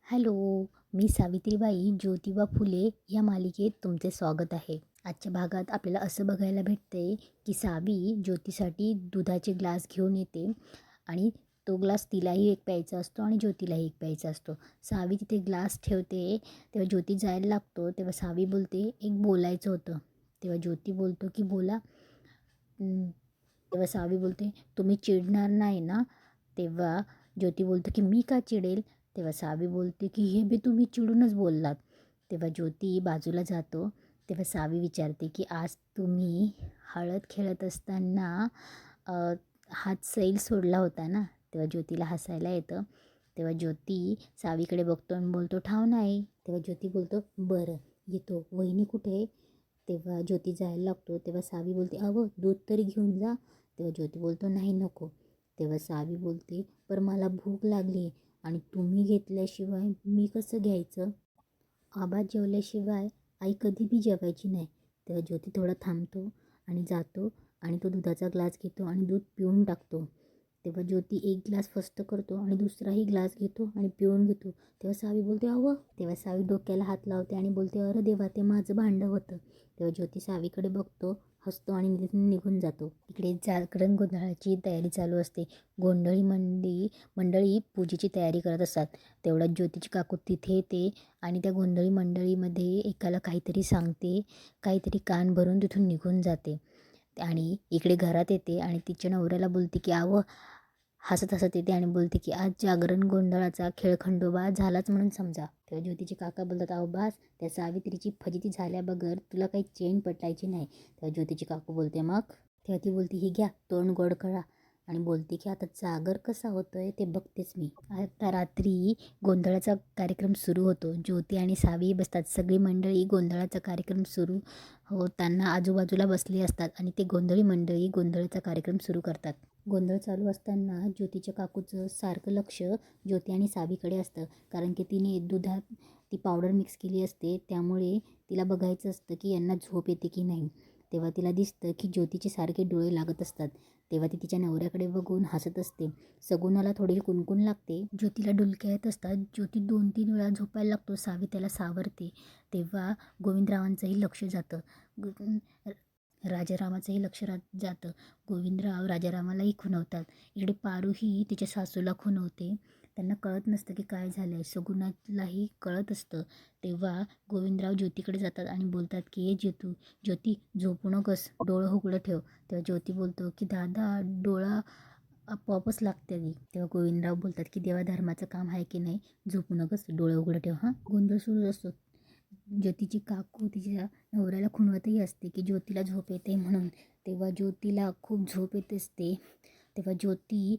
Hello, मी सावित्रीबाई ज्योतिबा फुले या मालिकेत तुमचे स्वागत आहे. आजच्या भागात आपल्याला असं बघायला भेटते की सावी ज्योतीसाठी दुधाचे ग्लास घेऊन येते आणि तो ग्लास तिलाही एक प्यायचा असतो आणि ज्योतीलाही एक प्यायचा असतो. सावी तिथे ग्लास ठेवते, तेव्हा ज्योती जायला लागतो. तेव्हा सावी बोलते, एक बोलायचं होतं. तेव्हा ज्योती बोलतो की बोला. तेव्हा सावी बोलते, तुम्ही चिडणार नाही ना? तेव्हा ज्योती बोलतो की मी का चिडेल? तेव्हा सावी बोलते की हे बी तुम्ही चिडूनच बोललात. तेव्हा ज्योती बाजूला जातो. तेव्हा सावी विचारते की आज तुम्ही हळद खेळत असताना अ, हात सैल सोडला होता ना? तेव्हा ज्योतीला हसायला येतं. तेव्हा ज्योती सावीकडे बघतो आणि बोलतो ठाव नाही. तेव्हा ज्योती बोलतो बरं येतो, वहिनी कुठे? तेव्हा ज्योती जायला लागतो. तेव्हा सावी बोलते अहो दूध तरी घेऊन जा. तेव्हा ज्योती बोलतो नाही नको. तेव्हा सावी बोलते पर मला भूक लागली आणि तुम्ही घेतल्याशिवाय मी कसं घ्यायचं? आबा जेवल्याशिवाय आई कधी बी जेवायची नाही. तेव्हा ज्योती थोडा थांबतो आणि जातो आणि तो दुधाचा ग्लास घेतो आणि दूध पिऊन टाकतो. तेव्हा ज्योती एक ग्लास फस्त करतो आणि दुसराही ग्लास घेतो आणि पिऊन घेतो. तेव्हा सावी बोलते अहो. तेव्हा सावी डोक्याला हात लावते आणि बोलते अरे देवा, ते माझं भांडं होतं. तेव्हा ज्योती सावीकडे बघतो, हसतो आणि निघून जातो. इकडे जागरण गोंधळाची तयारी चालू असते. गोंधळी मंडळी पूजेची तयारी करत असतात. तेवढ्यात ज्योतीची काकू तिथे येते आणि त्या गोंधळी मंडळीमध्ये एकाला काहीतरी सांगते, काहीतरी कान भरून तिथून निघून जाते आणि इकडे घरात येते आणि तिच्या नवऱ्याला बोलते की अहो, हसत हसत येते आणि बोलते की आज जागरण गोंधळाचा खेळखंडोबा झालाच म्हणून समजा. तेव्हा ज्योतीचे काका बोलतात अहो बास, त्या सावित्रीची फजिती झाल्याबगर तुला काही चेन पटायची नाही. तेव्हा ज्योतीची काकू बोलते मग? तेव्हा ती बोलते ही घ्या तोंड गोड करा आणि बोलते की आता जागर कसा होतोय ते बघतेच मी. आता रात्री गोंधळाचा कार्यक्रम सुरू होतो. ज्योती आणि सावी बसतात. सगळी मंडळी गोंधळाचा कार्यक्रम सुरू होताना आजूबाजूला बसली असतात आणि ते गोंधळी मंडळी गोंधळाचा कार्यक्रम सुरू करतात. गोंधळ चालू असताना ज्योतीच्या काकूचं सारखं लक्ष ज्योती आणि सावीकडे असतं, कारण की तिने दुधात ती पावडर मिक्स केली असते, त्यामुळे तिला बघायचं असतं की यांना झोप येते की नाही. तेव्हा तिला दिसतं की ज्योतीचे सारखे डोळे लागत असतात. तेव्हा ती तिच्या नवऱ्याकडे बघून हसत असते. सगुणाला थोडी कुणकुण लागते. ज्योतीला डुलक्या येत असतात. ज्योती 2-3 वेळा झोपायला लागतो. सावी त्याला सावरते. तेव्हा गोविंदरावांचंही लक्ष जातं. राजारामाचंही लक्ष जातं. गोविंदराव राजारामालाही खुणवतात. इकडे पारूही तिच्या सासूला खुणवते. त्यांना कळत नसतं की काय झालं आहे. सगुणालाही कळत असतं. तेव्हा गोविंदराव ज्योतीकडे जातात आणि बोलतात की हे ज्योती झोपू नकोस, डोळं उघडं ठेव. तेव्हा ज्योती बोलतो की दादा डोळा आपोआपच लागते आधी. तेव्हा गोविंदराव बोलतात की देवा धर्माचं काम आहे की नाही, झोपू नकोस, डोळं उघडं ठेव. हां, गोंधळ सुरू असतो. ज्योतीची काकू तिच्या नवऱ्याला खुणवतही असते की ज्योतीला झोप येते म्हणून. तेव्हा ज्योतीला खूप झोप येत असते. तेव्हा ज्योती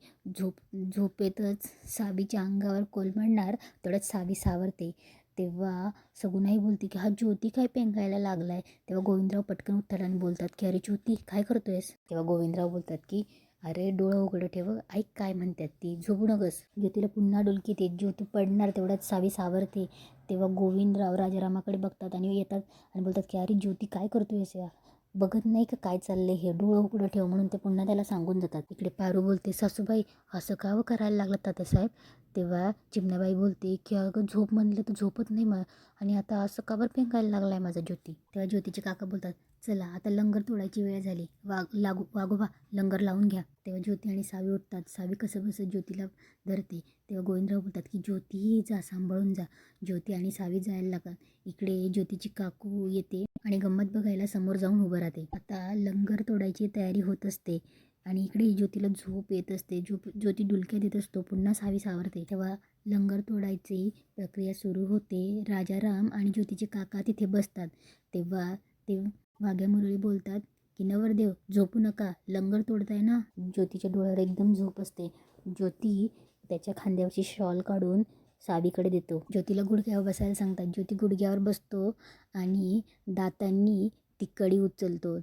झोपेतच सावीच्या अंगावर कोलमडणार, तेवढ्यात सावी सावरते. तेव्हा सगुणाही बोलते की हा ज्योती काय पेंगायला लागलाय. तेव्हा गोविंदराव पटकन उठतात आणि बोलतात की अरे ज्योती काय करतोयस? तेव्हा गोविंदराव बोलतात की अरे डोळं उघडं ठेव, ऐक काय म्हणतात ती, झोपू नकस. ज्योतीला पुन्हा डुलकीत येते. ज्योती पडणार, तेवढ्यात सावी सावरते. तेव्हा गोविंदराव राजारामाकडे बघतात आणि येतात आणि बोलतात की अरे ज्योती काय करतोयस या, बघत नाही का काय चाललंय हे, डोळं उघडं ठेव म्हणून ते पुन्हा त्याला सांगून जातात. इकडे पारू बोलते सासूबाई असं का करायला लागलं तात्यासाहेब? तेव्हा चिमणाबाई बोलते की अगं झोप म्हणलं तर झोपत नाही मग, आणि आता असं का बरं पेंगायला लागलाय माझा ज्योती. तेव्हा ज्योतीचे काका बोलतात चला आता लंगर तोडायची वेळ झाली, वाघोबा लंगर लावून घ्या. तेव्हा ज्योती आणि सावी उठतात. सावी कसं बसं ज्योतीला धरते. तेव्हा गोविंदराव बोलतात की ज्योती जा, सांभाळून जा. ज्योती आणि सावी जायला लागतात. इकडे ज्योतीची काकू येते आणि गंमत बघायला समोर जाऊन उभं राहते. आता लंगर तोडायची तयारी होत असते आणि इकडे ज्योतीला झोप येत असते. ज्योती डुलक्या देत असतो. पुन्हा सावी सावरते. तेव्हा लंगर तोडायची प्रक्रिया सुरू होते. राजाराम आणि ज्योतीचे काका तिथे बसतात. तेव्हा ते वाघ्या मुरळी बोलतात की नवरदेव झोपू नका, लंगर तोडताय ना. ज्योतीच्या डोळ्यावर एकदम झोप असते. ज्योती त्याच्या खांद्यावरची शॉल काढून सावीकडे देतो. ज्योतीला गुडघ्यावर बसायला सांगतात. ज्योती गुडघ्यावर बसतो आणि दातांनी ती कडी उचलतो.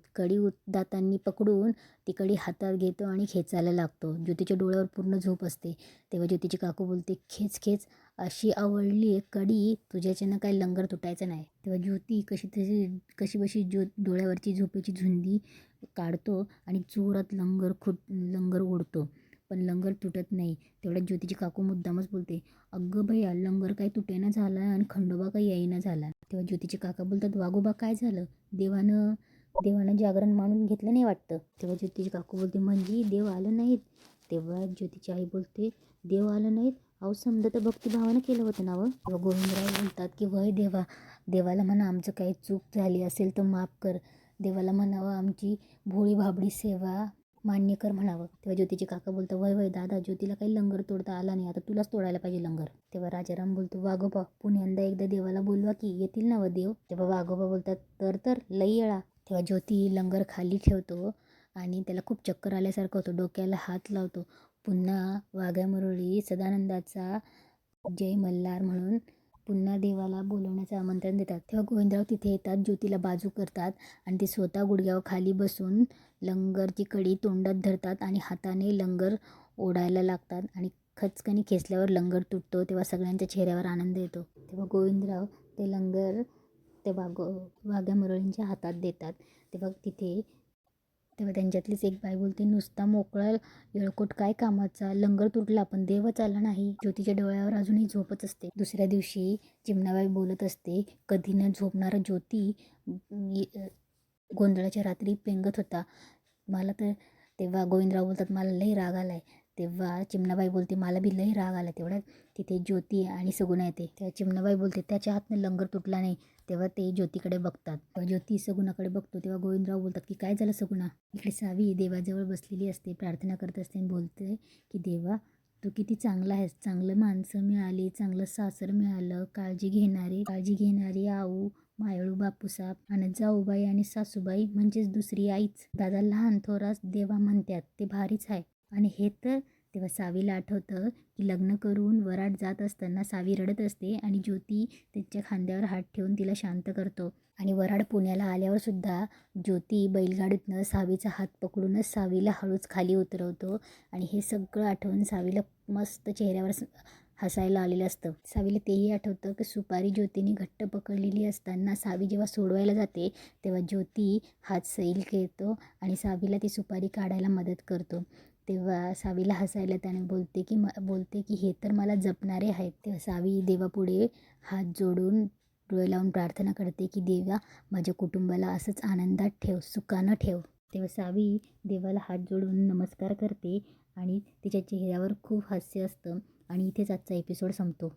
दातांनी पकडून ती कडी हातात घेतो आणि खेचायला लागतो. ज्योतीच्या डोळ्यावर पूर्ण झोप असते. तेव्हा ज्योतीची काकू बोलते खेच खेच, अशी आवडली कडी तुझ्याच्यानं काय लंगर तुटायचं नाही. तेव्हा ज्योती कशी बशी डोळ्यावरची झोपेची झुंदी काढतो आणि जोरात लंगर ओढतो. पण लंगर तुटत नाही. तेवढ्यात ज्योतीची काकू मुद्दामच बोलते, अगं भैया लंगर काही तुटेना झाला आणि खंडोबा काही येईना झाला. तेव्हा ज्योतीचे काका बोलतात, वागोबा काय झालं? देवानं जागरण मानून घेतलं नाही वाटतं. तेव्हा ज्योतीची काकू बोलते, म्हणजे देव आलं नाहीत? तेव्हा ज्योतीची आई बोलते, देव आलं नाहीत? अहो समजा तर भक्तिभावानं केलं होतं ना. तेव्हा गोविंदराव बोलतात की वय देवाला म्हणा आमचं काही चूक झाली असेल तर माफ कर. देवाला म्हणावं आमची भोळी भाबडी सेवा मान्य कर म्हणावं. तेव्हा ज्योतीचे काका बोलतात, वय दादा, ज्योतीला काही लंगर तोडता आला नाही, आता तुलाच तोडायला पाहिजे लंगर. तेव्हा राजाराम बोलतो, वाघोबा पुण्यांदा एकदा देवाला बोलवा की येतील ना देव. तेव्हा वाघोबा बोलतात, तर लई येळा. तेव्हा ज्योती लंगर खाली ठेवतो आणि त्याला खूप चक्कर आल्यासारखं होतं, डोक्याला हात लावतो. पुन्हा वाघ्या मुरळी सदानंदाचा जय मल्हार म्हणून पुन्हा देवाला बोलवण्याचं आमंत्रण देतात. तेव्हा गोविंदराव तिथे येतात, ज्योतीला बाजू करतात आणि ते स्वतः गुडघ्यावर खाली बसून लंगरची कडी तोंडात धरतात आणि हाताने लंगर ओढायला लागतात आणि खचकणी खेचल्यावर लंगर तुटतो. तेव्हा सगळ्यांच्या चेहऱ्यावर आनंद येतो. तेव्हा गोविंदराव ते लंगर ते वाघ्या मुरळींच्या हातात देतात. तेव्हा त्यांच्यातलीच एक बाई बोलते, नुसता मोकळा येळकोट काय कामाचा? लंगर तुटला पण देवच आला नाही. ज्योतीच्या डोळ्यावर अजूनही झोपच असते. दुसऱ्या दिवशी चिमणाबाई बोलत असते, कधी न झोपणारा ज्योती गोंधळाच्या रात्री पेंगत होता. मला तर तेव्हा गोविंदराव बोलतात, मला लई राग आलाय. तेव्हा चिमणाबाई बोलते, मला बी लई राग आला. तेवढ्यात तिथे ज्योती आणि सगुणा येते. तेव्हा चिमणाबाई बोलते, त्याच्या हातनं लंगर तुटला नाही. तेव्हा ते ज्योतीकडे बघतात. तेव्हा ज्योती सगुणाकडे बघतो. तेव्हा गोविंदराव बोलतात की काय झालं सगुणा? इकडे सावी देवाजवळ बसलेली असते, प्रार्थना करत असते आणि बोलते की देवा तू किती चांगला आहेस, चांगलं माणसं मिळाली, चांगलं सासर मिळालं, काळजी घेणारी आऊ, मायळू बापूसाहेब आणि जाऊबाई आणि सासूबाई म्हणजेच दुसरी आईच. दादा लहान थोरास देवा म्हणतात ते भारीच आहे. आणि हे तर तेव्हा सावीला आठवतं की लग्न करून वराड जात असताना सावी रडत असते आणि ज्योती तिच्या खांद्यावर हात ठेवून तिला शांत करतो. आणि वराड पुण्याला आल्यावर सुद्धा ज्योती बैलगाडीतनं सावीचा हात पकडूनच सावीला हळूच खाली उतरवतो. आणि हे सगळं आठवून सावीला मस्त चेहऱ्यावर हसायला आलेलं असतं. सावीला तेही आठवतं की सुपारी ज्योतीने घट्ट पकडलेली असताना सावी जेव्हा सोडवायला जाते तेव्हा ज्योती हात सैल खेळतो आणि सावीला ती सुपारी काढायला मदत करतो. तेव्हा सावीला हसायला त्याने बोलते की हे तर मला जपणारे आहेत. तेव्हा सावी देवापुढे हात जोडून डोळे लावून प्रार्थना करते की देवा माझ्या कुटुंबाला असंच आनंदात ठेव, सुखानं ठेव. तेव्हा सावी देवाला हात जोडून नमस्कार करते आणि तिच्या चेहऱ्यावर खूप हास्य असतं. आणि इथेच आजचा एपिसोड संपतो.